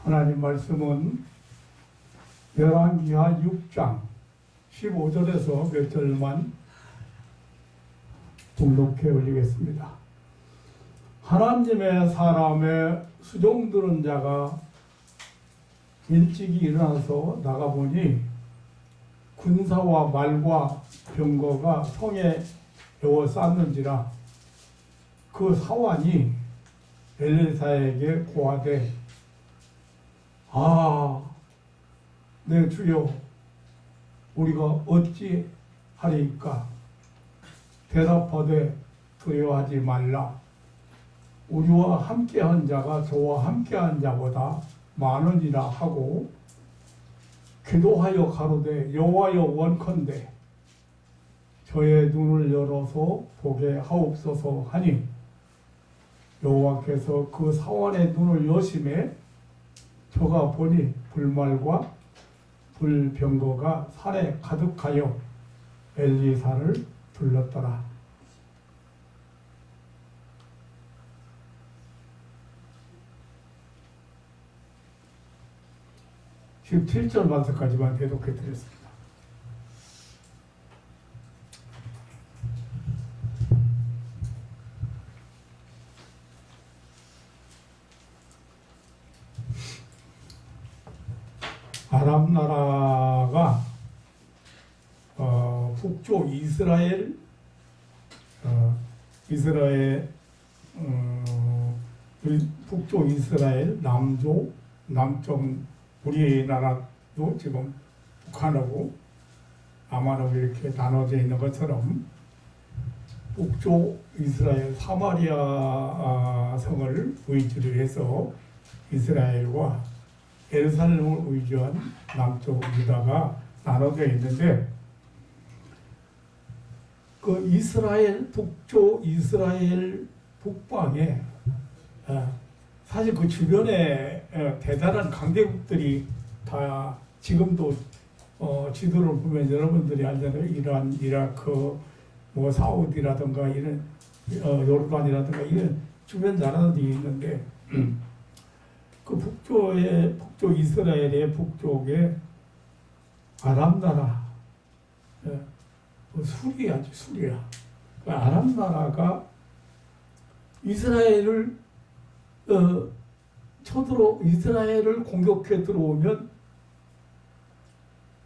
하나님 말씀은 열왕기하 6장 15절에서 몇 절만 등록해 올리겠습니다. 하나님의 사람의 수종 들은 자가 일찍이 일어나서 나가보니 군사와 말과 병거가 성에 에워쌌는지라 그 사환이 엘리사에게 고하되 내 주여 우리가 어찌 하리이까? 대답하되 두려워하지 말라. 우리와 함께한 자가 저와 함께한 자보다 많으니라 하고 기도하여 가로되 여호와여 원컨대 저의 눈을 열어서 보게 하옵소서 하니 여호와께서 그 사환의 눈을 여심해 저가 보니 불말과 불병거가 산에 가득하여 엘리사를 둘렀더라. 지금 7절 말씀까지만 대독해 드렸습니다. 아람 나라가 북쪽 북쪽 이스라엘 남쪽 우리나라도 지금 북한하고 남한하고 이렇게 나눠져 있는 것처럼 북쪽 이스라엘 사마리아 성을 위주로 해서 이스라엘과 예루살렘을 위주한 남쪽 유다가 나눠져 있는데 그 북쪽 이스라엘 북방에 사실 그 주변에 대단한 강대국들이 다 지금도 지도를 보면 여러분들이 알잖아요. 이란, 이라크, 사우디라든가 이런 요르단이라든가 이런 주변 나라들이 있는데 그 북쪽 이스라엘의 북쪽에 아람 나라, 수리아. 아람 나라가 이스라엘을 이스라엘을 공격해 들어오면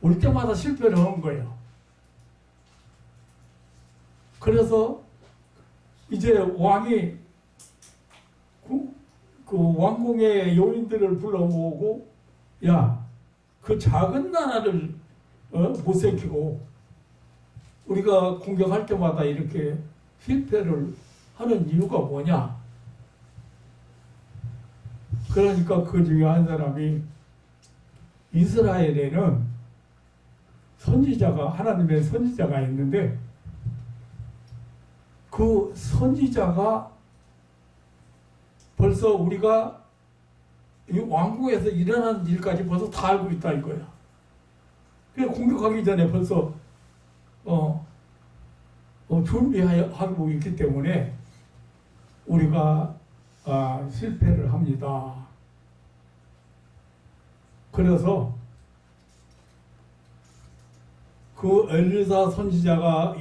올 때마다 실패를 하는 거예요. 그래서 이제 왕이 그 왕궁의 요인들을 불러 모으고 그 작은 나라를 못 지키고 우리가 공격할 때마다 이렇게 실패를 하는 이유가 뭐냐? 그러니까 그 중에 한 사람이 이스라엘에는 하나님의 선지자가 있는데 그 선지자가 벌써 우리가 이 왕궁에서 일어나는 일까지 벌써 다 알고 있다 이거야. 그래서 공격하기 전에 벌써 준비하고 있기 때문에 우리가 실패를 합니다. 그래서 그 엘리사 선지자가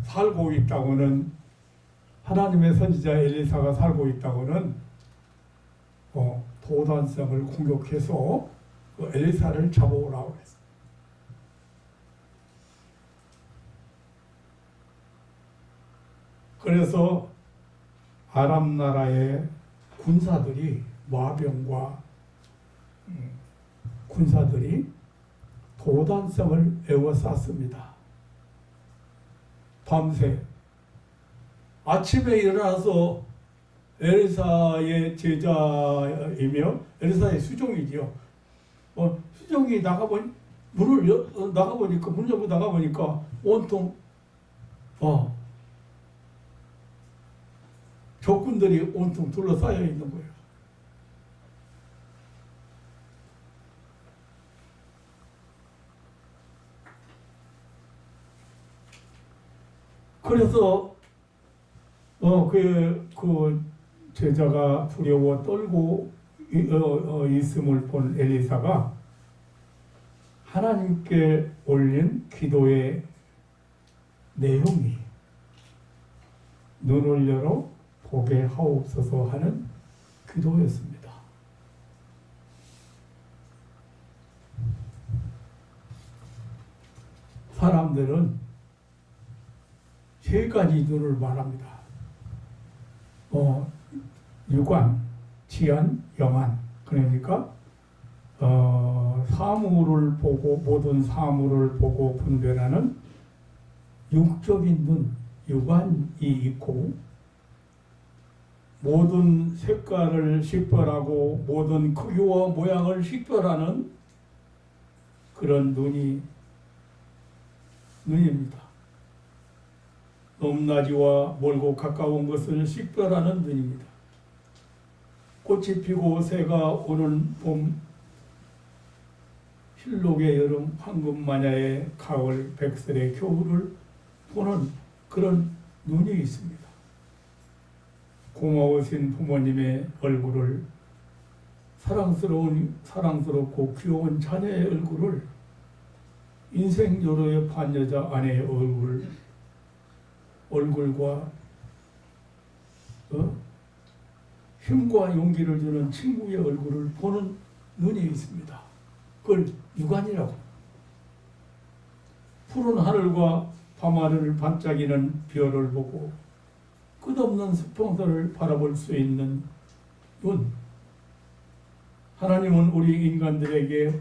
살고 있다고는 하나님의 선지자 엘리사가 살고 있다고는 도단성을 공격해서 그 엘리사를 잡아오라고 했어. 그래서 아람 나라의 군사들이 마병과 군사들이 도단성을 에워쌌습니다. 밤새 아침에 일어나서 엘리사의 제자이며 엘리사의 수종이지요. 수종이 문 열고 나가보니까 온통 적군들이 온통 둘러싸여 있는 거예요. 그래서 그 제자가 두려워 떨고 있음을 본 엘리사가 하나님께 올린 기도의 내용이 눈을 열어 보게 하옵소서 하는 기도였습니다. 사람들은 세 가지 눈을 말합니다. 유관, 지안, 영안. 그러니까 사물을 보고 모든 사물을 보고 분별하는 육적인 눈, 유관이 있고, 모든 색깔을 식별하고 모든 크기와 모양을 식별하는 그런 눈입니다. 높낮이와 멀고 가까운 것을 식별하는 눈입니다. 꽃이 피고 새가 오는 봄, 흰록의 여름, 황금마냐의 가을, 백설의 겨울을 보는 그런 눈이 있습니다. 고마우신 부모님의 얼굴을, 사랑스럽고 귀여운 자녀의 얼굴을, 인생 여로의 반여자 아내의 얼굴과 힘과 용기를 주는 친구의 얼굴을 보는 눈이 있습니다. 그걸 유관이라고. 푸른 하늘과 밤하늘을 반짝이는 별을 보고 끝없는 수평선을 바라볼 수 있는 눈. 하나님은 우리 인간들에게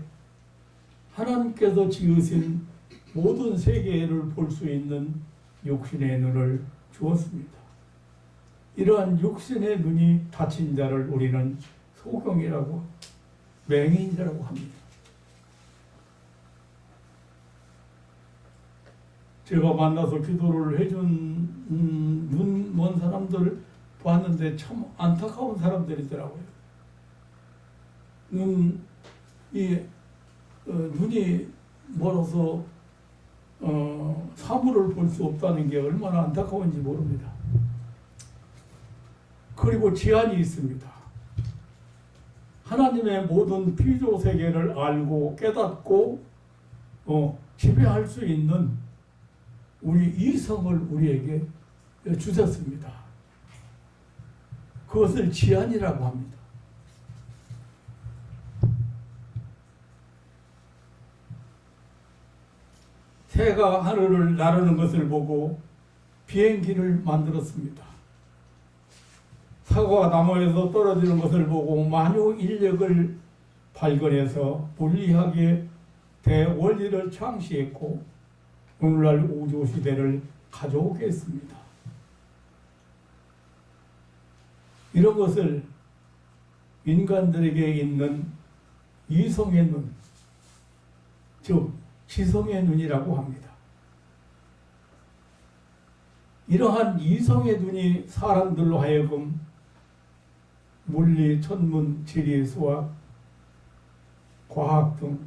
하나님께서 지으신 모든 세계를 볼 수 있는 육신의 눈을 주었습니다. 이러한 육신의 눈이 닫힌 자를 우리는 소경이라고, 맹인이라고 합니다. 제가 만나서 기도를 해준 눈 먼 사람들을 봤는데 참 안타까운 사람들이더라고요. 눈이 멀어서 사물을 볼 수 없다는 게 얼마나 안타까운지 모릅니다. 그리고 지안이 있습니다. 하나님의 모든 피조 세계를 알고 깨닫고 지배할 수 있는 우리 이성을 우리에게 주셨습니다. 그것을 지안이라고 합니다. 새가 하늘을 나르는 것을 보고 비행기를 만들었습니다. 사과 나무에서 떨어지는 것을 보고 만유 인력을 발견해서 물리학의 대원리를 창시했고 오늘날 우주 시대를 가져오게 했습니다. 이런 것을 인간들에게 있는 이성의 눈, 즉 지성의 눈이라고 합니다. 이러한 이성의 눈이 사람들로 하여금 물리, 천문, 지리, 수학, 과학 등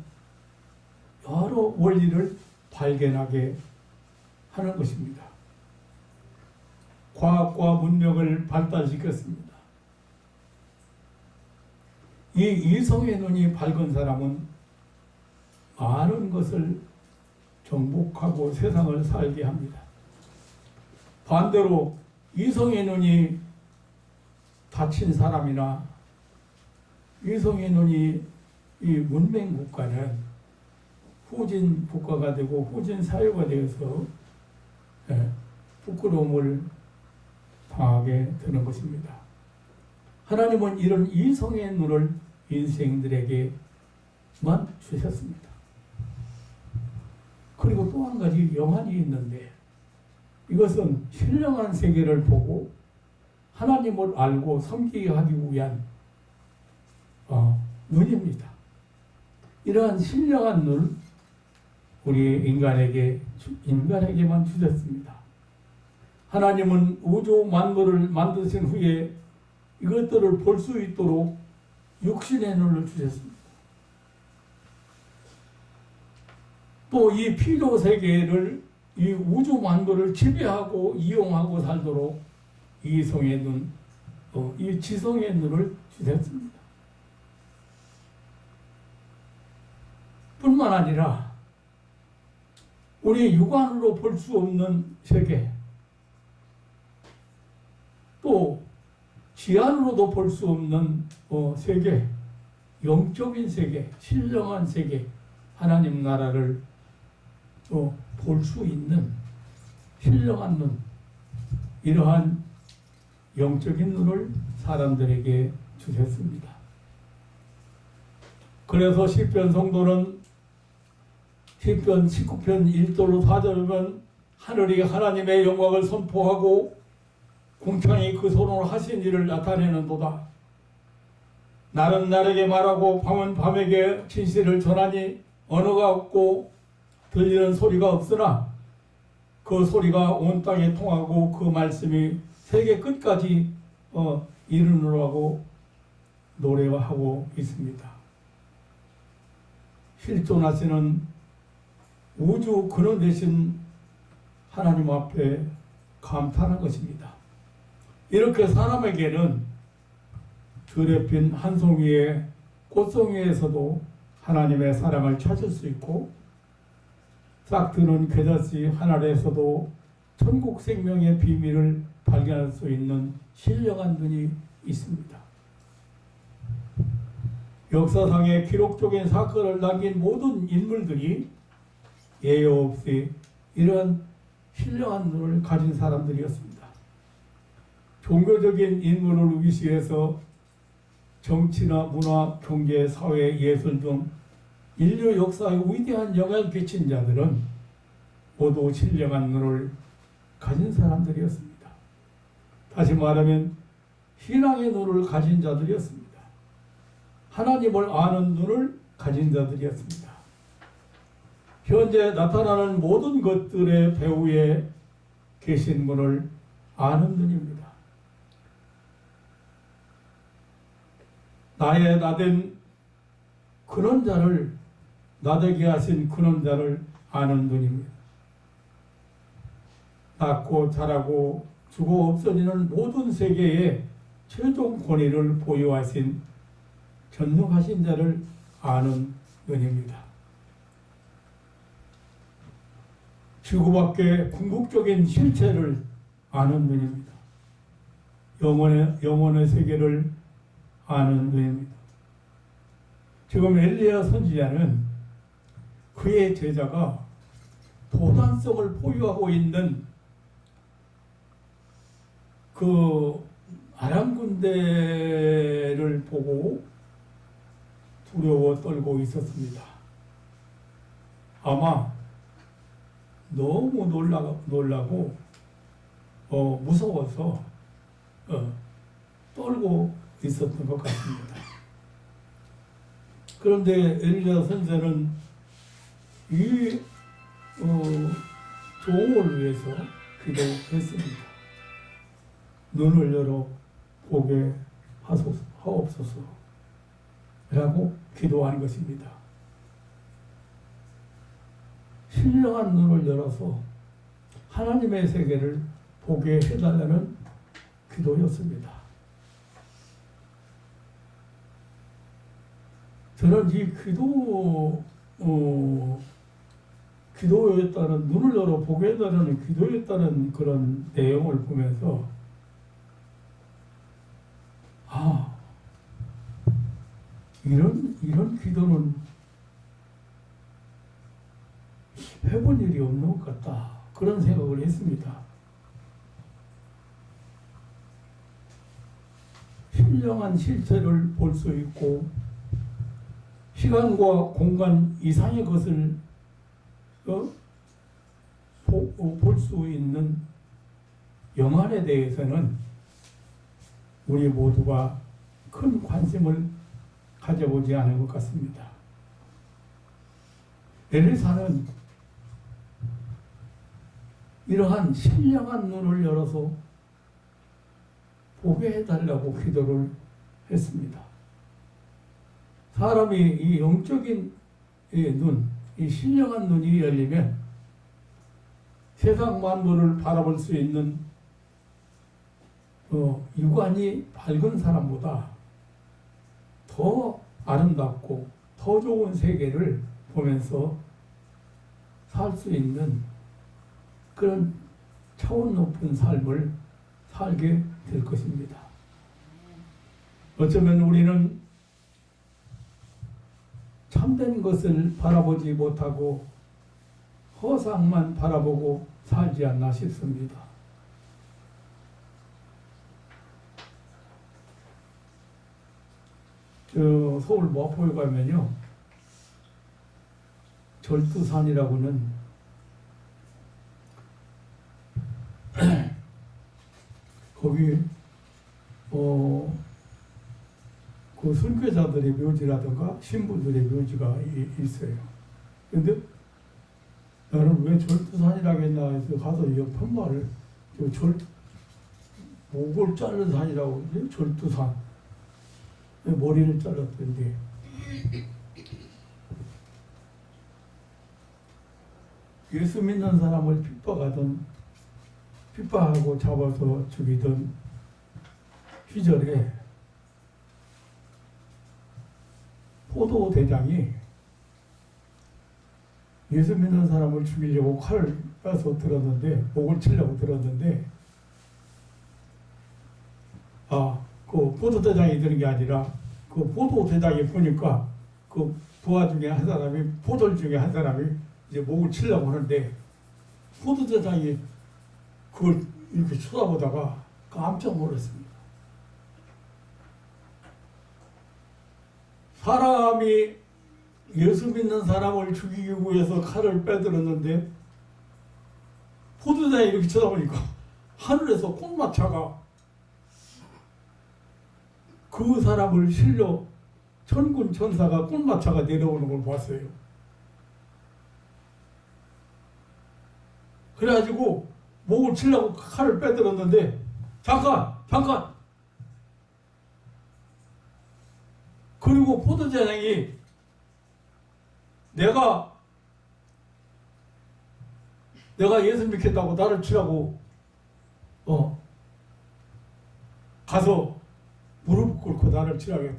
여러 원리를 발견하게 하는 것입니다. 과학과 문명을 발달시켰습니다. 이 이성의 눈이 밝은 사람은 많은 것을 정복하고 세상을 살게 합니다. 반대로 이성의 눈이 닫힌 사람이나 이성의 눈이 이 문명 국가는 후진 국가가 되고 후진 사회가 되어서 부끄러움을 당하게 되는 것입니다. 하나님은 이런 이성의 눈을 인생들에게만 주셨습니다. 그리고 또 한 가지 영안이 있는데 이것은 신령한 세계를 보고 하나님을 알고 섬기게 하기 위한 눈입니다. 이러한 신령한 눈 우리 인간에게만 주셨습니다. 하나님은 우주 만물을 만드신 후에 이것들을 볼 수 있도록 육신의 눈을 주셨습니다. 또 이 피조 세계를 이 우주 만물을 지배하고 이용하고 살도록 이성의 눈, 이 지성의 눈을 주셨습니다. 뿐만 아니라 우리 육안으로 볼 수 없는 세계, 또 지안으로도 볼 수 없는 세계, 영적인 세계, 신령한 세계, 하나님 나라를 볼 수 있는 신령한 눈, 이러한 영적인 눈을 사람들에게 주셨습니다. 그래서 시편 성도는 시편 19편 1절로 4절을 보면 하늘이 하나님의 영광을 선포하고 궁창이 그 손으로 하신 일을 나타내는도다. 날은 날에게 말하고 밤은 밤에게 진실을 전하니 언어가 없고 들리는 소리가 없으나 그 소리가 온 땅에 통하고 그 말씀이 세계 끝까지 이르노라고 노래하고 있습니다. 실존하시는 우주 근원 되신 하나님 앞에 감탄한 것입니다. 이렇게 사람에게는 들에 핀 한 송이의 꽃송이에서도 하나님의 사랑을 찾을 수 있고, 싹 트는 겨자씨 하늘에서도 천국 생명의 비밀을 발견할 수 있는 신령한 눈이 있습니다. 역사상의 기록적인 사건을 남긴 모든 인물들이 예외 없이 이러한 신령한 눈을 가진 사람들이었습니다. 종교적인 인물을 위시해서 정치나 문화, 경제, 사회, 예술 등 인류 역사에 위대한 영향을 끼친 자들은 모두 신령한 눈을 가진 사람들이었습니다. 다시 말하면 신앙의 눈을 가진 자들이었습니다. 하나님을 아는 눈을 가진 자들이었습니다. 현재 나타나는 모든 것들의 배후에 계신 분을 아는 눈입니다. 나의 나된 그런 자를, 나되게 하신 그런 자를 아는 눈입니다. 낳고 자라고 죽어 없어지는 모든 세계의 최종 권위를 보유하신 전능하신 자를 아는 눈입니다. 지구밖의 궁극적인 실체를 아는 눈입니다. 영혼의 세계를 아는 눈입니다. 지금 엘리야 선지자는 그의 제자가 도단성을 보유하고 있는 그 아람 군대를 보고 두려워 떨고 있었습니다. 아마 너무 놀라고 무서워서 떨고 있었던 것 같습니다. 그런데 엘리야 선지자는 이 종을 위해서 기도했습니다. 눈을 열어 보게 하옵소서 라고 기도하는 것입니다. 신령한 눈을 열어서 하나님의 세계를 보게 해달라는 기도였습니다. 저는 이 기도였다는, 눈을 열어 보게 해달라는 기도였다는 그런 내용을 보면서 이런 기도는 해본 일이 없는 것 같다, 그런 생각을 했습니다. 신령한 실체를 볼 수 있고 시간과 공간 이상의 것을 볼 수 있는 영안에 대해서는 우리 모두가 큰 관심을 가져보지 않은 것 같습니다. 엘리사는 이러한 신령한 눈을 열어서 보게 해달라고 기도를 했습니다. 사람이 이 영적인 눈, 이 신령한 눈이 열리면 세상 만물을 바라볼 수 있는 육안이 밝은 사람보다 더 아름답고 더 좋은 세계를 보면서 살 수 있는 그런 차원 높은 삶을 살게 될 것입니다. 어쩌면 우리는 참된 것을 바라보지 못하고 허상만 바라보고 살지 않나 싶습니다. 서울 마포에 가면요, 절두산이라고는 거기 그 선교자들의 묘지라든가 신부들의 묘지가 있어요. 근데 나는 왜 절두산이라고 했나 해서 가서 이 편말을 목을 자른 산이라고 그러지? 절두산. 머리를 잘랐던데. 예수 믿는 사람을 핍박하고 잡아서 죽이던 시절에 포도 대장이 예수 믿는 사람을 죽이려고 칼을 빼서 들었는데, 목을 치려고 들었는데, 그 포도 대장이 드는 게 아니라 그 포도 대장이 보니까 그 부하 중에 한 사람이, 포졸 중에 한 사람이 이제 목을 치려고 하는데, 포도 대장이 그걸 이렇게 쳐다보다가 깜짝 놀랐습니다. 사람이 예수 믿는 사람을 죽이기 위해서 칼을 빼들었는데, 포도 대장이 이렇게 쳐다보니까 하늘에서 꽃마차가 그 사람을 실려 천군 천사가 꽃마차가 내려오는 걸 봤어요. 그래가지고 목을 치려고 칼을 빼들었는데, 잠깐! 그리고 포도대장이 내가 예수 믿겠다고 나를 치라고 가서 무릎 꿇고 나를 치라고 했어.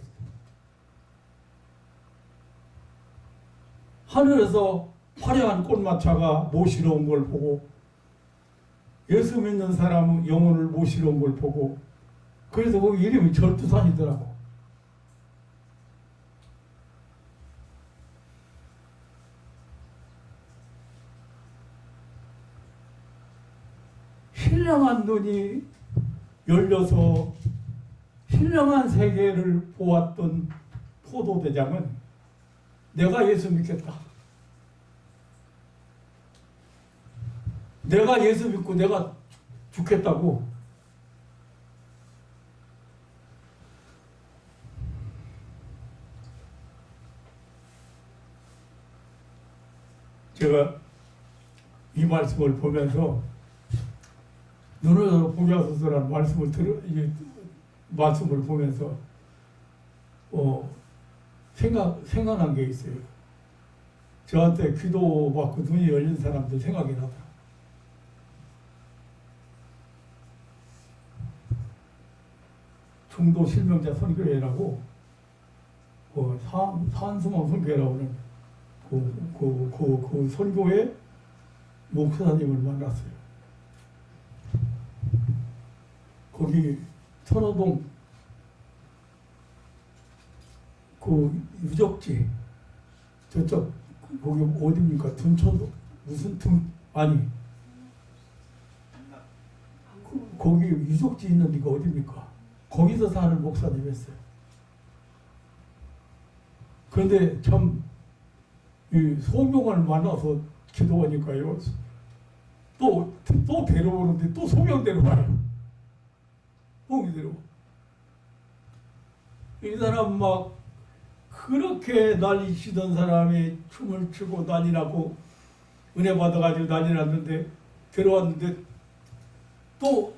하늘에서 화려한 꽃마차가 모시러 온 걸 보고, 예수 믿는 사람은 영혼을 모시러 온 걸 보고, 그래서 그 이름이 절두산이더라고. 신령한 눈이 열려서 신령한 세계를 보았던 포도대장은 내가 예수 믿겠다. 내가 예수 믿고 내가 죽겠다고 제가 이 말씀을 보면서 눈으로 보게 하소서라는 말씀을 보면서 생각난 게 있어요. 저한테 기도받고 눈이 열린 사람들 생각이 나더라고요. 중도 실명자 선교회라고 산수망 선교회라고 하는 그 선교회 목사님을 만났어요. 거기 천호동 그 유적지 저쪽 거기 어디입니까? 둔천도 무슨 거기 유적지 있는 데가 어디입니까? 거기서 사는 목사님이었어요. 그런데 참 이 소명을 만나서 기도하니까요, 또 데려오는데 또 소명 데려와요. 이 사람 막 그렇게 난리치던 사람이 춤을 추고 난리나고 은혜 받아가지고 난리났는데 데려왔는데 또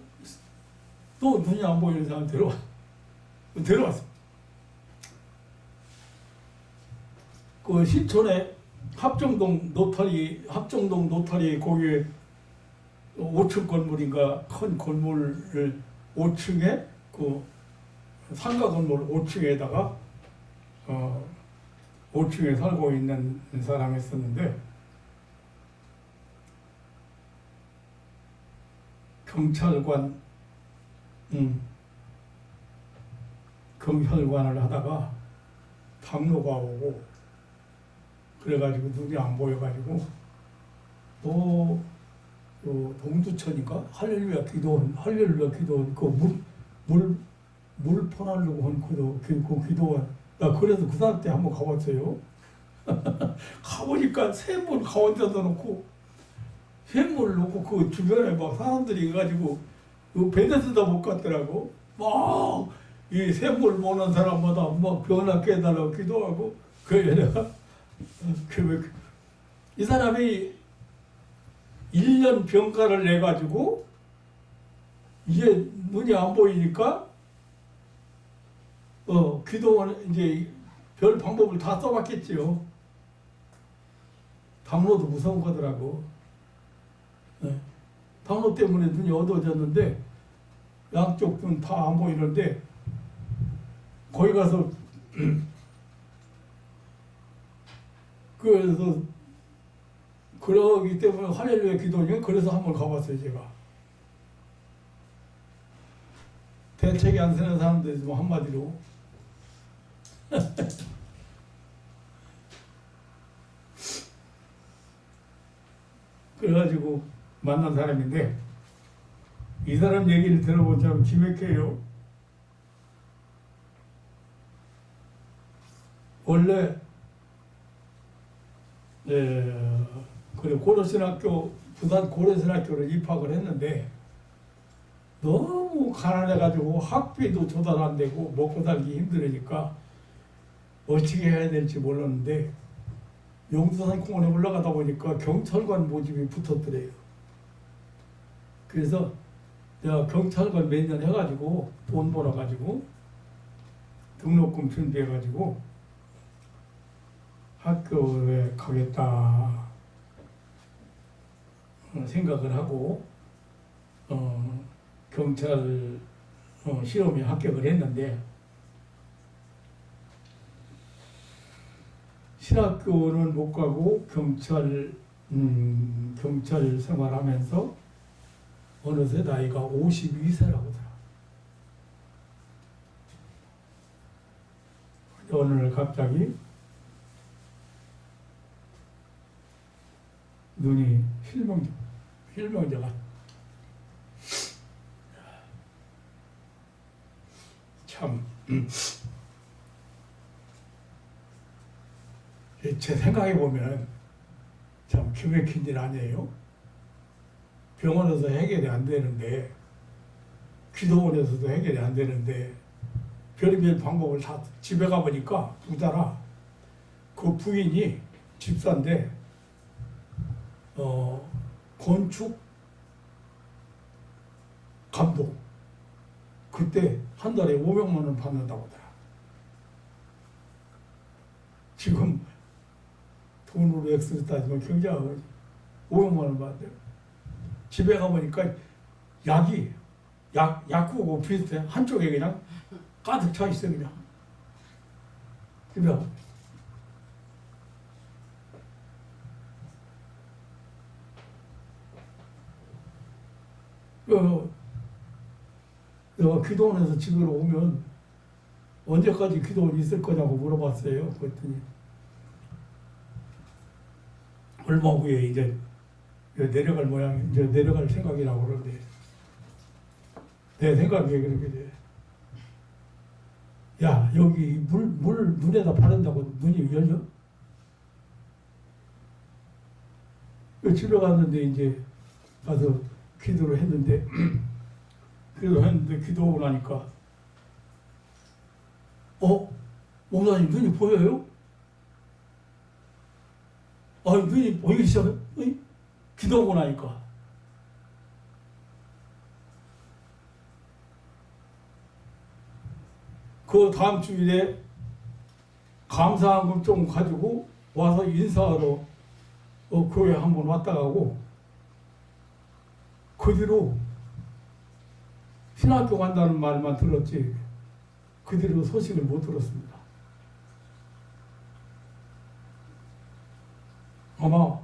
눈이 안 보이는 사람 데려왔어. 그 신촌에 합정동 노타리 거기에 5층 건물인가 큰 건물을 5층에 그 상가 건물 5층에다가 5층에 살고 있는 사람이었었는데 경찰관 경찰관을 하다가 당뇨가 오고 그래가지고 눈이 안 보여가지고 또 동두천인가 할렐루야 기도원 물 퍼내려고 한 그 기도원 나 그래서 그 사람 때 한번 가봤어요. 가보니까 샘물 가운데다 놓고 샘물을 놓고 그 주변에 막 사람들이 가지고 그 베데스다 못 갔더라고. 막 이 샘물 보는 사람마다 막 변화 깨달라고 기도하고 그래 내가 이 사람이 1년 병가를 내가지고 이게 눈이 안 보이니까 기도원 이제 별 방법을 다 써봤겠지요. 당뇨도 무서운 거더라고. 당뇨 때문에 눈이 어두워졌는데 양쪽 눈 다 안 보이는데 거기 가서 그래서 그러기 때문에 할렐루야 기도니 그래서 한번 가봤어요 제가. 대책이 안 쓰는 사람들이 뭐 한마디로 그래가지고 만난 사람인데 이 사람 얘기를 들어본 참 기맥해요. 원래 그래 고려신학교 부산 고려신학교를 입학을 했는데 너무 가난해가지고 학비도 조달 안 되고 먹고 살기 힘들으니까 어떻게 해야 될지 몰랐는데 용두산 공원에 올라가다 보니까 경찰관 모집이 붙었더래요. 그래서 내가 경찰관 몇 년 해가지고 돈 벌어가지고 등록금 준비해가지고 학교에 가겠다 생각을 하고 경찰 시험에 합격을 했는데 신학교는 못 가고 경찰 생활하면서 어느새 나이가 52세라고 하더라. 어느 날 갑자기 눈이 실명자가 참 제 생각해 보면 참 기맥힌 일 아니에요. 병원에서 해결이 안 되는데 기도원에서도 해결이 안 되는데 별의별 방법을 다 집에 가보니까 부자라 그 부인이 집사인데 건축 감독 그때 한 달에 500만 원 받는다고 하더라. 지금 돈으로 액수로 따지면 경제가 500만 원 받대요. 집에 가보니까 약국하고 비슷해. 한쪽에 그냥 가득 차 있어 그냥. 집에 내가 기도원에서 집으로 오면 언제까지 기도원이 있을 거냐고 물어봤어요. 그랬더니 얼마 후에 이제 내려갈 모양, 이제 내려갈 생각이라고 그러는데 내 생각에 그렇게 돼. 야, 여기 물 눈에다 바른다고 눈이 열려? 집에 갔는데 이제 가서 기도를 했는데 기도하고 나니까 목사님 눈이 보여요? 눈이 보이기 시작해? 기도하고 나니까 그 다음 주일에 감사한금 좀 가지고 와서 인사하러 교회 한번 왔다 가고 그 뒤로 신학교 간다는 말만 들었지 그 뒤로 소식을 못 들었습니다. 아마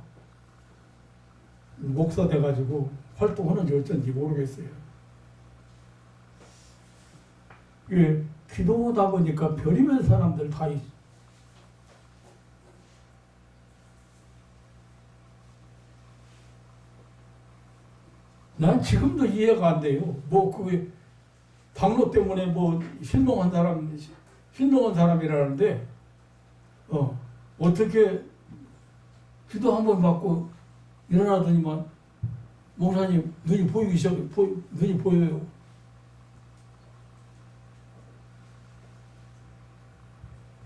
목사 돼가지고 활동하는지 어쩐지 모르겠어요. 이게 기도하다 보니까 별의별 사람들 다 있어. 난 지금도 이해가 안 돼요. 뭐 그게 당뇨 때문에 뭐 신동한 사람이라는데 어떻게 기도 한 번 받고 일어나더니만 목사님 눈이 눈이 보여요.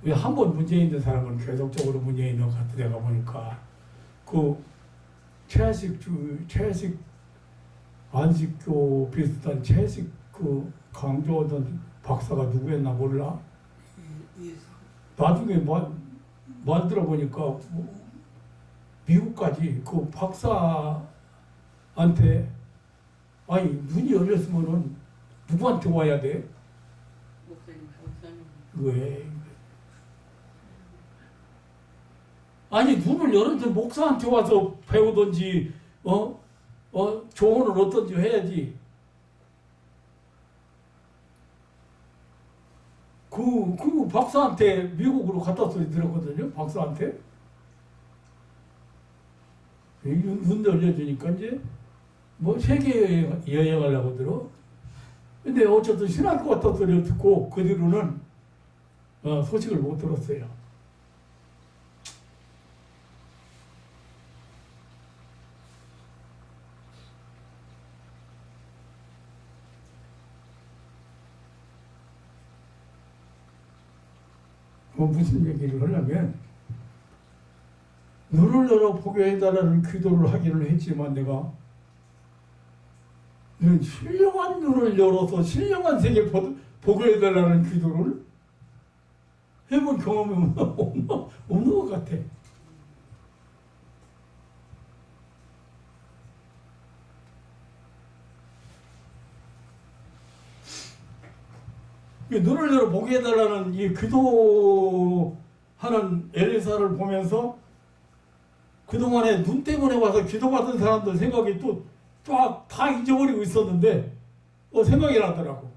왜 한 번 문제 있는 사람은 계속적으로 문제 있는 것 같아. 내가 보니까 그 채식 안식교 비슷한 채식 그 강조하던 박사가 누구였나 몰라. 나중에 만들어 보니까 미국까지 그 박사한테 아니 눈이 열렸으면은 누구한테 와야 돼? 목사님. 왜? 아니 눈을 열어서 목사한테 와서 배우든지 조언을 어떤지 해야지. 그 박사한테 미국으로 갔다 소리 들었거든요. 박사한테. 눈 열려주니까 이제 뭐 세계 여행하려고 들어. 근데 어쨌든 신학교 갔다 소리를 듣고 그 뒤로는 소식을 못 들었어요. 뭐 무슨 얘기를 하려면 눈을 열어 보게 해달라는 기도를 하기는 했지만 내가 신령한 눈을 열어서 신령한 세계 보게 해달라는 기도를 해본 경험이 없는 것 같아. 눈을 열어 보게 해달라는 이 기도하는 엘리사를 보면서 그동안에 눈 때문에 와서 기도받은 사람들 생각이 또 쫙 다 잊어버리고 있었는데 생각이 나더라고.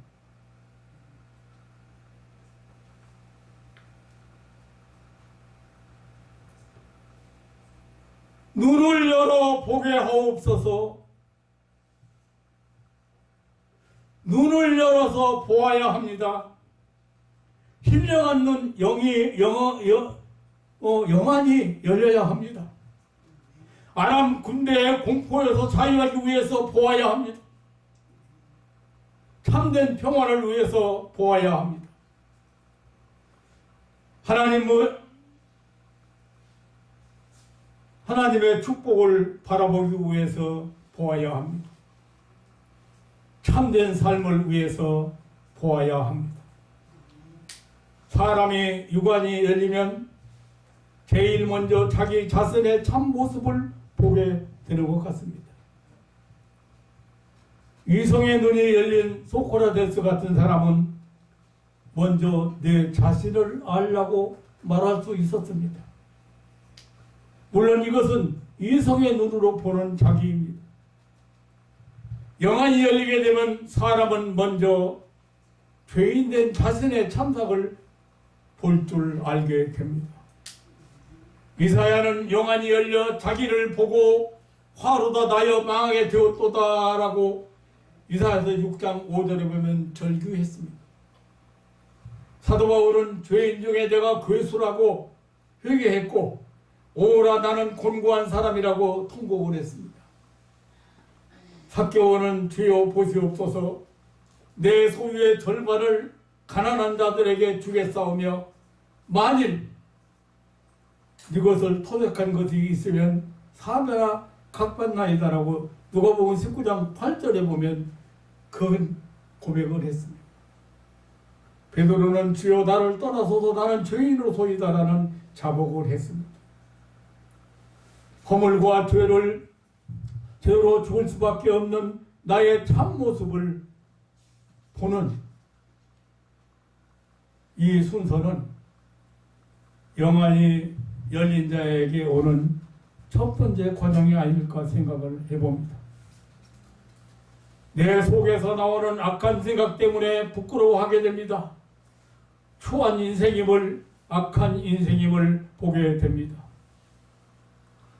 눈을 열어 보게 하옵소서. 눈을 열어서 보아야 합니다. 신령한 눈 영안이 열려야 합니다. 아람 군대의 공포에서 자유하기 위해서 보아야 합니다. 참된 평화를 위해서 보아야 합니다. 하나님의 축복을 바라보기 위해서 보아야 합니다. 참된 삶을 위해서 보아야 합니다. 사람이 육안이 열리면 제일 먼저 자기 자신의 참 모습을 보게 되는 것 같습니다. 이성의 눈이 열린 소크라테스 같은 사람은 먼저 내 자신을 알라고 말할 수 있었습니다. 물론 이것은 이성의 눈으로 보는 자기입니다. 영안이 열리게 되면 사람은 먼저 죄인된 자신의 참삭을 볼 줄 알게 됩니다. 이사야는 영안이 열려 자기를 보고 화로다 나여 망하게 되었도다 라고 이사야서 6장 5절에 보면 절규했습니다. 사도 바울은 죄인 중에 내가 괴수라고 회개했고 오라 나는 곤고한 사람이라고 통곡을 했습니다. 삭개오는 주여 보시옵소서 내 소유의 절반을 가난한 자들에게 주겠사오며 만일 이것을 토백한 것이 있으면 사배나 각받나이다라고 누가복음 19장 8절에 보면 그 고백을 했습니다. 베드로는 주여 나를 떠나소서 나는 죄인으로소이다라는 자복을 했습니다. 허물과 죄로 죽을 수밖에 없는 나의 참모습을 보는 이 순서는 영안이 열린 자에게 오는 첫 번째 과정이 아닐까 생각을 해봅니다. 내 속에서 나오는 악한 생각 때문에 부끄러워하게 됩니다. 추한 인생임을, 악한 인생임을 보게 됩니다.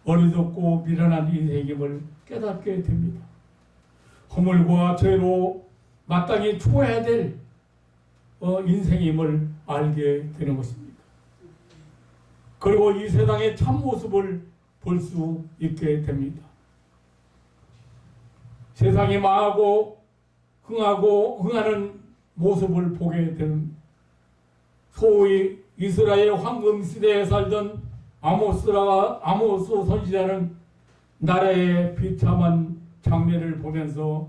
어리석고 미련한 인생임을 깨닫게 됩니다. 허물과 죄로 마땅히 추워야 될 인생임을 알게 되는 것입니다. 그리고 이 세상의 참모습을 볼 수 있게 됩니다. 세상이 망하고 흥하는 모습을 보게 되는, 소위 이스라엘 황금 시대에 살던 아모스 선지자는 나라의 비참한 장면을 보면서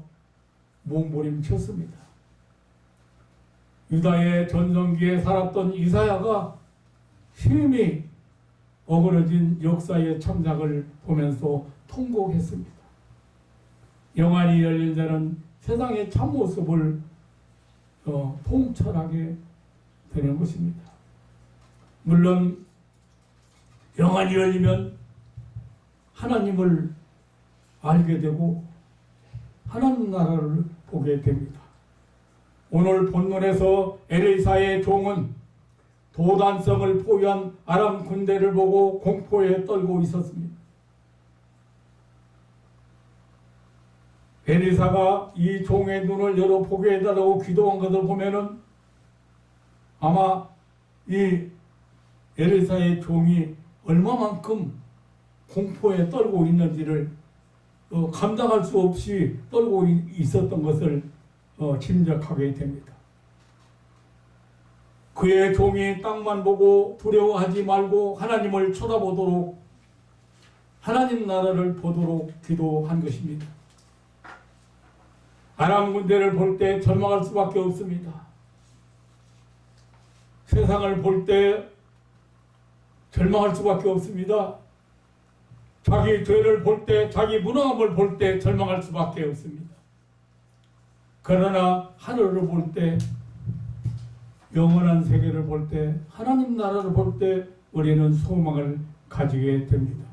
몸부림쳤습니다. 유다의 전성기에 살았던 이사야가 심히 어그러진 역사의 참작을 보면서 통곡했습니다. 영안이 열린 자는 세상의 참모습을 통찰하게 되는 것입니다. 물론 영안이 열리면 하나님을 알게 되고 하나님 나라를 보게 됩니다. 오늘 본문에서 엘리사의 종은 도단성을 포위한 아람 군대를 보고 공포에 떨고 있었습니다. 엘리사가 이 종의 눈을 열어 보게 해달라고 기도한 것을 보면은 아마 이 엘리사의 종이 얼마만큼 공포에 떨고 있는지를 감당할 수 없이 떨고 있었던 것을 짐작하게 됩니다. 그의 종이 땅만 보고 두려워하지 말고 하나님을 쳐다보도록, 하나님 나라를 보도록 기도한 것입니다. 아람 군대를 볼 때 절망할 수밖에 없습니다. 세상을 볼 때 절망할 수밖에 없습니다. 자기 죄를 볼 때, 자기 무능함을 볼 때 절망할 수밖에 없습니다. 그러나 하늘을 볼 때, 영원한 세계를 볼 때, 하나님 나라를 볼 때 우리는 소망을 가지게 됩니다.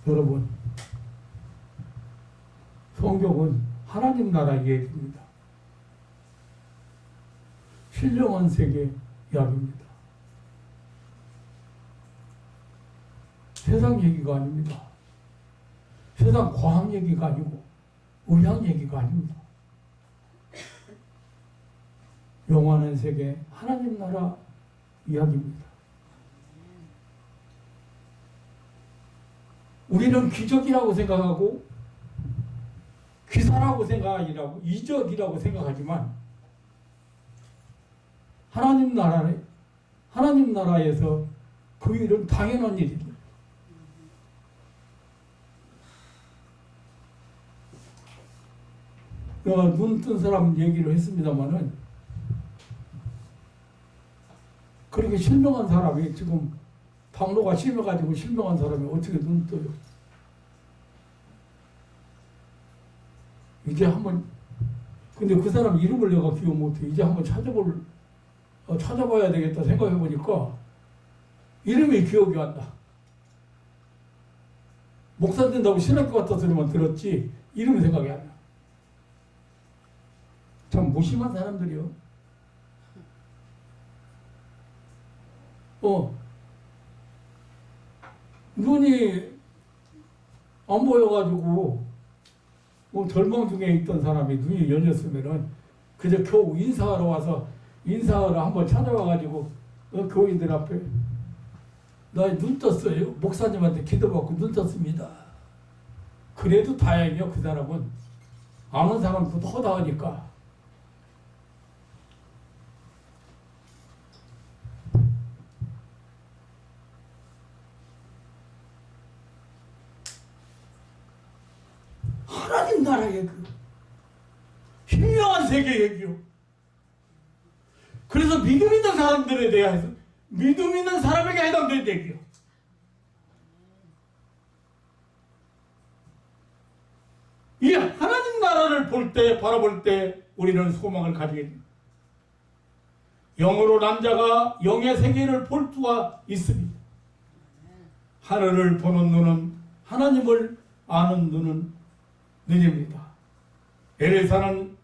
여러분, 성경은 하나님 나라 얘기입니다. 신령한 세계 이야기입니다. 세상 얘기가 아닙니다. 세상 과학 얘기가 아니고 의학 얘기가 아닙니다. 영원한 세계 하나님 나라 이야기입니다. 우리는 기적이라고 생각하고 기사라고 생각하기라고 이적이라고 생각하지만 하나님 나라에서 그 일은 당연한 일입니다. 눈 뜬 사람 얘기를 했습니다만은 그렇게 실명한 사람이 지금 당로가 심해가지고 실명한 사람이 어떻게 눈 떠요? 이제 한번, 근데 그 사람 이름을 내가 기억 못해. 이제 한번 찾아봐야 되겠다 생각해보니까 이름이 기억이 안 나. 목사 된다고 신학교 갔다 소리만 들었지 이름이 생각이 안 나. 참 무심한 사람들이요. 눈이 안 보여가지고 절망 중에 있던 사람이 눈이 열렸으면은 그저 겨우 인사하러 와서 인사하러 한번 찾아와가지고 교인들 앞에 나 눈 떴어요. 목사님한테 기도받고 눈 떴습니다. 그래도 다행이요. 그 사람은 아는 사람도 허다하니까. 하나님 나라 얘기, 신령한 세계 얘기요. 그래서 믿음 있는 사람들에 대해서 믿음 있는 사람에게 해당되는 얘기요. 이 하나님 나라를 볼 때, 바라볼 때 우리는 소망을 가지게 됩니다. 영으로 난 자가 영의 세계를 볼 수가 있습니다. 하늘을 보는 눈은 하나님을 아는 눈입니다. 엘리사는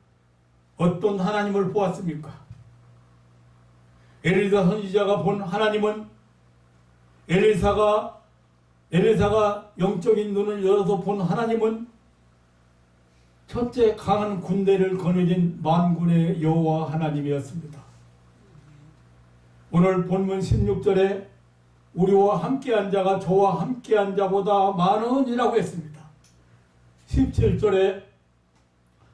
어떤 하나님을 보았습니까? 엘리사 선지자가 본 하나님은 엘리사가 영적인 눈을 열어서 본 하나님은 첫째 강한 군대를 거느린 만군의 여호와 하나님이었습니다. 오늘 본문 16절에 우리와 함께한 자가 저와 함께한 자보다 많으니라고 했습니다. 17절에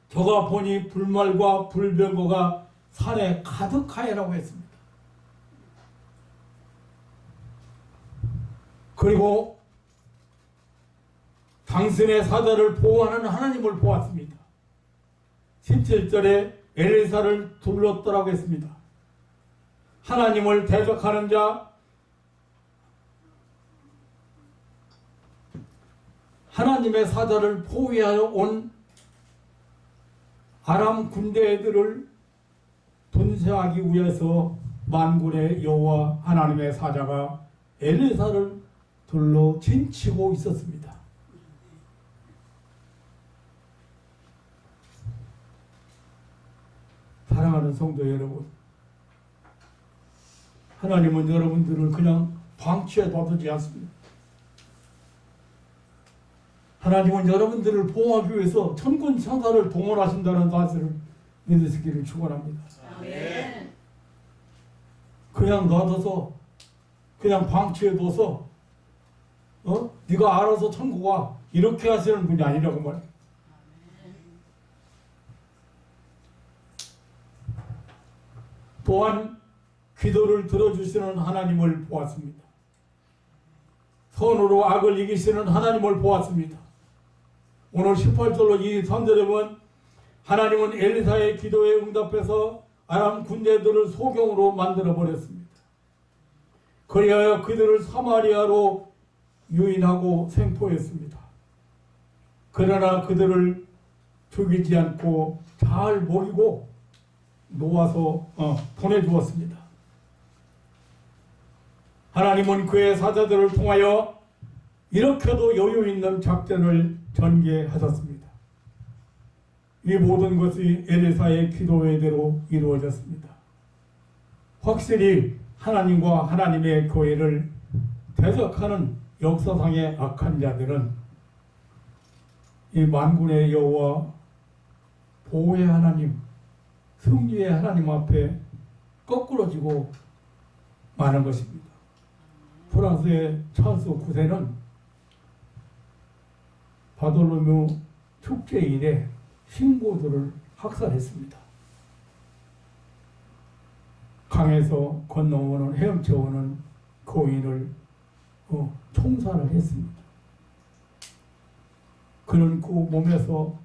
저가 보니 불말과 불병거가 산에 가득하여라고 했습니다. 그리고 당신의 사자를 보호하는 하나님을 보았습니다. 17절에 엘리사를 둘렀더라고 했습니다. 하나님을 대적하는 자, 하나님의 사자를 포위하여 온 아람 군대들을 분쇄하기 위해서 만군의 여호와 하나님의 사자가 엘리사를 둘러 진치고 있었습니다. 사랑하는 성도 여러분, 하나님은 여러분들을 그냥 방치해 놔두지 않습니다. 하나님은 여러분들을 보호하기 위해서 천군 천사를 동원하신다는 사실을 믿으시기를 축원합니다. 아멘. 그냥 놔둬서 그냥 방치해둬서 네가 알아서 천국 와 이렇게 하시는 분이 아니라고 말해요. 또한 기도를 들어주시는 하나님을 보았습니다. 선으로 악을 이기시는 하나님을 보았습니다. 오늘 18절로 23절에 보면 하나님은 엘리사의 기도에 응답해서 아람 군대들을 소경으로 만들어버렸습니다. 그리하여 그들을 사마리아로 유인하고 생포했습니다. 그러나 그들을 죽이지 않고 잘 먹이고 놓아서 보내주었습니다. 하나님은 그의 사자들을 통하여 이렇게도 여유 있는 작전을 전개하셨습니다. 이 모든 것이 엘리사의 기도회대로 이루어졌습니다. 확실히 하나님과 하나님의 교회를 대적하는 역사상의 악한 자들은 이 만군의 여호와 보호의 하나님, 승리의 하나님 앞에 거꾸러지고 마는 것입니다. 프랑스의 찰스 9세는 바돌로뮤 축제 일에 신고들을 학살했습니다. 강에서 건너오는 헤엄쳐오는 거인을 총살을 했습니다. 그는 그 몸에서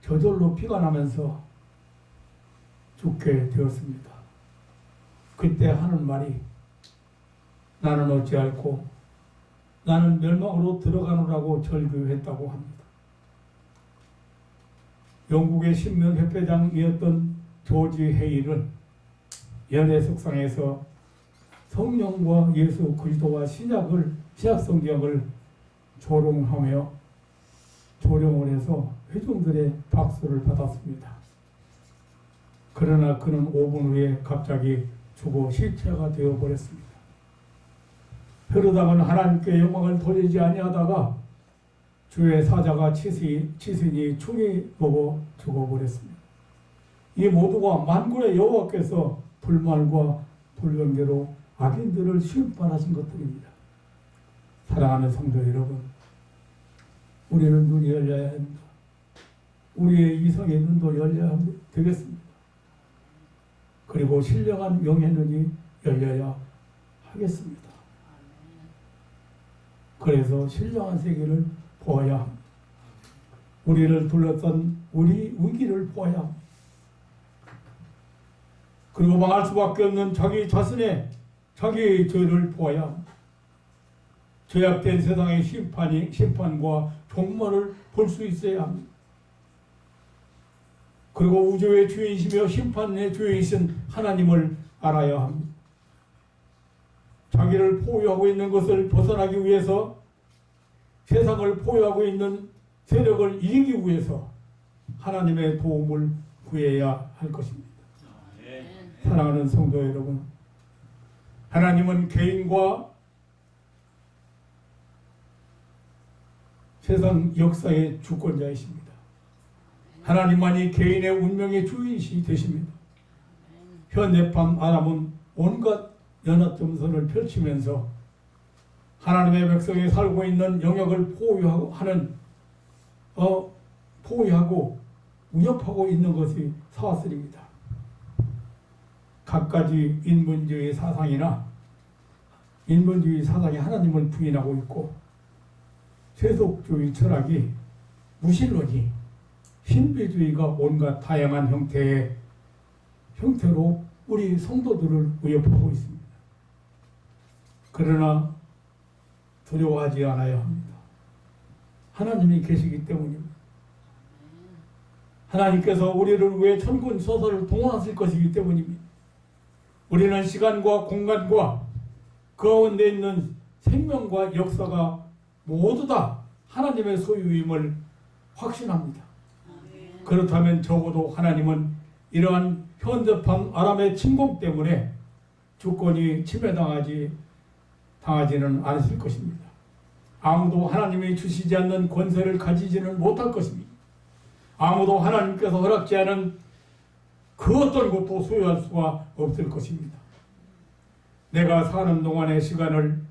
저절로 피가 나면서 죽게 되었습니다. 그때 하는 말이 나는 어찌할꼬 나는 멸망으로 들어가노라고 절규했다고 합니다. 영국의 신명협회장이었던 조지 헤일은 연애 석상에서 성령과 예수 그리스도와 신약 성경을 조롱하며 조롱을 해서 회중들의 박수를 받았습니다. 그러나 그는 5분 후에 갑자기 죽어 시체가 되어버렸습니다. 헤로당은 하나님께 영광을 돌리지 아니하다가 주의 사자가 치신이 충이 먹어 죽어버렸습니다. 이 모두가 만군의 여호와께서 불말과 불병대로 악인들을 심판하신 것들입니다. 사랑하는 성도 여러분, 우리는 눈이 열려야 합니다. 우리의 이성의 눈도 열려야 되겠습니다. 그리고 신령한 영의 눈이 열려야 하겠습니다. 그래서 신령한 세계를 보아야 합니다. 우리를 둘러싼 우리 위기를 보아야 합니다. 그리고 망할 수밖에 없는 자기 자신의 자기의 죄를 보아야 합니다. 죄악된 세상의 심판과 종말을 볼 수 있어야 합니다. 그리고 우주의 주인이시며 심판의 주인이신 하나님을 알아야 합니다. 자기를 포위하고 있는 것을 벗어나기 위해서 세상을 포위하고 있는 세력을 이기기 위해서 하나님의 도움을 구해야 할 것입니다. 사랑하는 성도 여러분, 하나님은 개인과 세상 역사의 주권자이십니다. 하나님만이 개인의 운명의 주인이 되십니다. 현대판 아람은 온갖 연합점선을 펼치면서 하나님의 백성이 살고 있는 영역을 포위하고 위협하고 있는 것이 사왔으리입니다. 갖가지 인본주의 사상이 하나님을 부인하고 있고, 세속주의 철학이, 무신론이, 신비주의가 온갖 다양한 형태로 우리 성도들을 위협하고 있습니다. 그러나 두려워하지 않아야 합니다. 하나님이 계시기 때문입니다. 하나님께서 우리를 위해 천군 소사를 동원하실 것이기 때문입니다. 우리는 시간과 공간과 그 가운데 있는 생명과 역사가 모두 다 하나님의 소유임을 확신합니다. 그렇다면 적어도 하나님은 이러한 현대판 아람의 침공 때문에 주권이 침해당하지는 않으실 것입니다. 아무도 하나님이 주시지 않는 권세를 가지지는 못할 것입니다. 아무도 하나님께서 허락지 않은 그 어떤 것도 소유할 수가 없을 것입니다. 내가 사는 동안의 시간은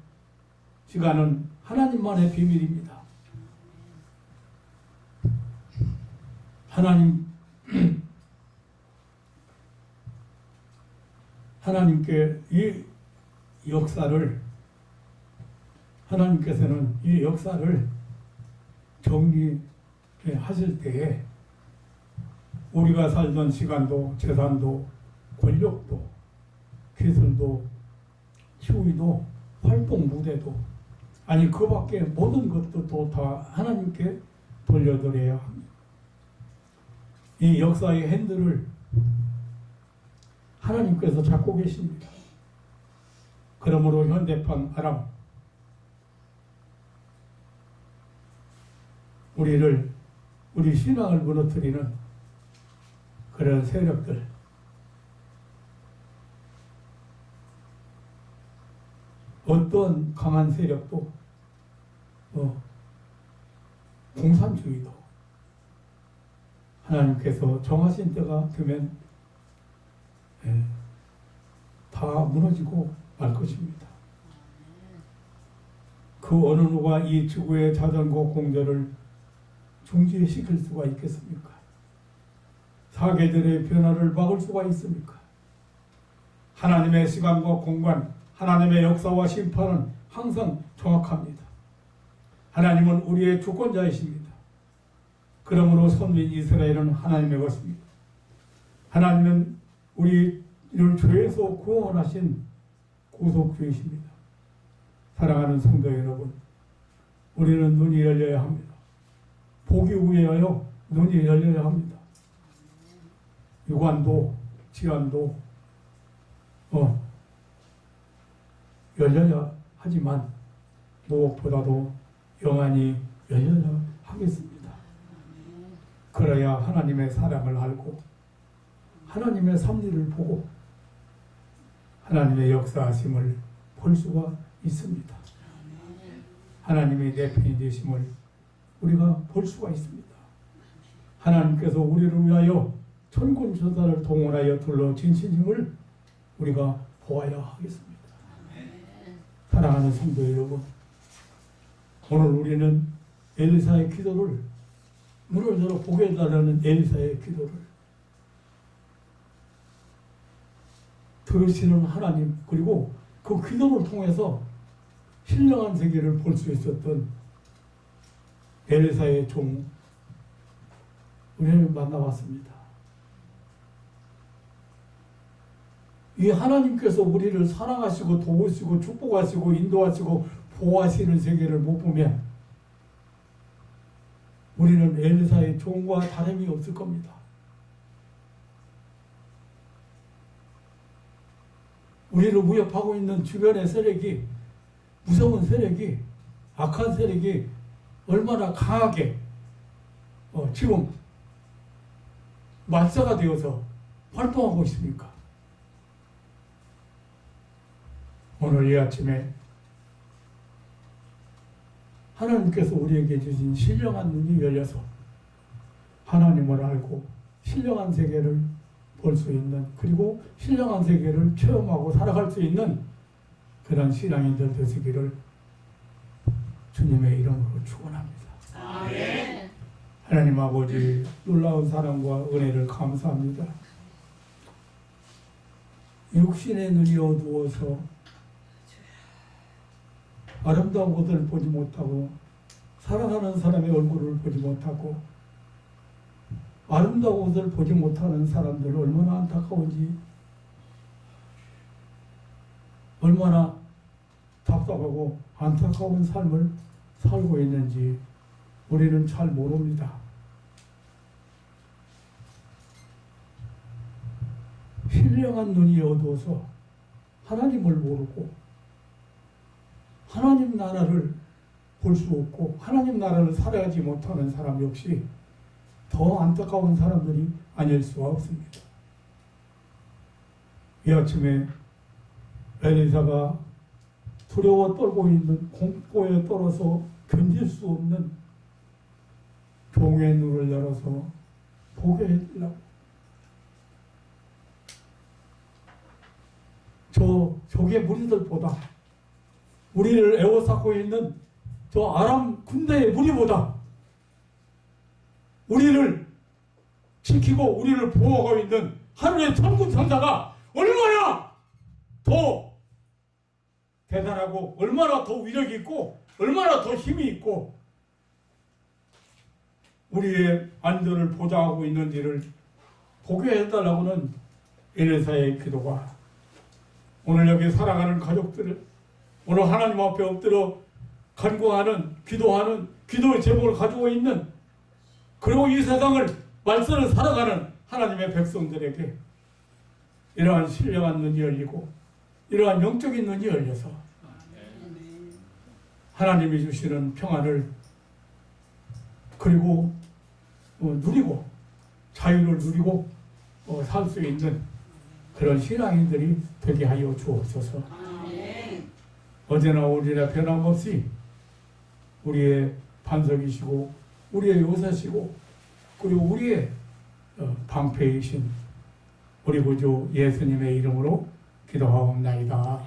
하나님만의 비밀입니다. 하나님께서는 이 역사를 정리하실 때에 우리가 살던 시간도, 재산도, 권력도, 기술도, 지위도, 활동 무대도, 그 밖에 모든 것들도 다 하나님께 돌려드려야 합니다. 이 역사의 핸들을 하나님께서 잡고 계십니다. 그러므로 현대판 아람, 우리 신앙을 무너뜨리는 그런 세력들, 어떤 강한 세력도, 공산주의도 하나님께서 정하신 때가 되면 다 무너지고 말 것입니다. 그 어느 누가 이 지구의 자전거 공전을 중지시킬 수가 있겠습니까? 사계절의 변화를 막을 수가 있습니까? 하나님의 시간과 공간, 하나님의 역사와 심판은 항상 정확합니다. 하나님은 우리의 주권자이십니다. 그러므로 선민 이스라엘은 하나님의 것입니다. 하나님은 우리를 죄에서 구원하신 구속주이십니다. 사랑하는 성도 여러분, 우리는 눈이 열려야 합니다. 보기 위하여 눈이 열려야 합니다. 육안도, 지안도 열려야 하지만 무엇보다도 영안이 열려야 하겠습니다. 그래야 하나님의 사랑을 알고 하나님의 섭리를 보고 하나님의 역사하심을 볼 수가 있습니다. 하나님의 내 편이 되심을 우리가 볼 수가 있습니다. 하나님께서 우리를 위하여 천군천사를 동원하여 둘러 진신심을 우리가 보아야 하겠습니다. 사랑하는 성도 여러분, 오늘 우리는 엘리사의 기도를, 눈을 열어 보게 해달라는 엘리사의 기도를 들으시는 하나님, 그리고 그 기도를 통해서 신령한 세계를 볼 수 있었던 엘리사의 종, 우리를 만나봤습니다. 이 하나님께서 우리를 사랑하시고 도우시고 축복하시고 인도하시고 보호하시는 세계를 못 보면 우리는 엘리사의 종과 다름이 없을 겁니다. 우리를 위협하고 있는 주변의 세력이, 무서운 세력이, 악한 세력이 얼마나 강하게 지금 말사가 되어서 활동하고 있습니까? 오늘 이 아침에 하나님께서 우리에게 주신 신령한 눈이 열려서 하나님을 알고 신령한 세계를 볼 수 있는, 그리고 신령한 세계를 체험하고 살아갈 수 있는 그런 신앙인들 되시기를 주님의 이름으로 축원합니다. 아멘. 하나님 아버지, 놀라운 사랑과 은혜를 감사합니다. 육신의 눈이 어두워서 아름다운 것을 보지 못하고 사랑하는 사람의 얼굴을 보지 못하고 아름다운 것을 보지 못하는 사람들 얼마나 안타까운지, 얼마나 답답하고 안타까운 삶을 살고 있는지 우리는 잘 모릅니다. 신령한 눈이 어두워서 하나님을 모르고 하나님 나라를 볼 수 없고 하나님 나라를 살아가지 못하는 사람 역시 더 안타까운 사람들이 아닐 수가 없습니다. 이 아침에 엘리사가 두려워 떨고 있는 공포에 떨어서 견딜 수 없는 종의 눈을 열어서 보게 해주려고, 적의 무리들보다, 우리를 에워싸고 있는 저 아람 군대의 무리보다 우리를 지키고 우리를 보호하고 있는 하늘의 천군 천사가 얼마나 더 대단하고 얼마나 더 위력이 있고 얼마나 더 힘이 있고 우리의 안전을 보장하고 있는지를 보게 해달라고는 엘리사의 기도가, 오늘 여기 살아가는 가족들을 오늘 하나님 앞에 엎드려 간구하는, 기도하는, 기도의 제목을 가지고 있는, 그리고 이 세상을 말씀을 살아가는 하나님의 백성들에게 이러한 신령한 눈이 열리고 이러한 영적인 눈이 열려서 하나님이 주시는 평안을 그리고 누리고 자유를 누리고 살 수 있는 그런 신앙인들이 되게 하여 주옵소서. 어제나 오늘이나 변함없이 우리의 반석이시고 우리의 요새시고 그리고 우리의 방패이신 우리 구주 예수님의 이름으로 기도하옵나이다.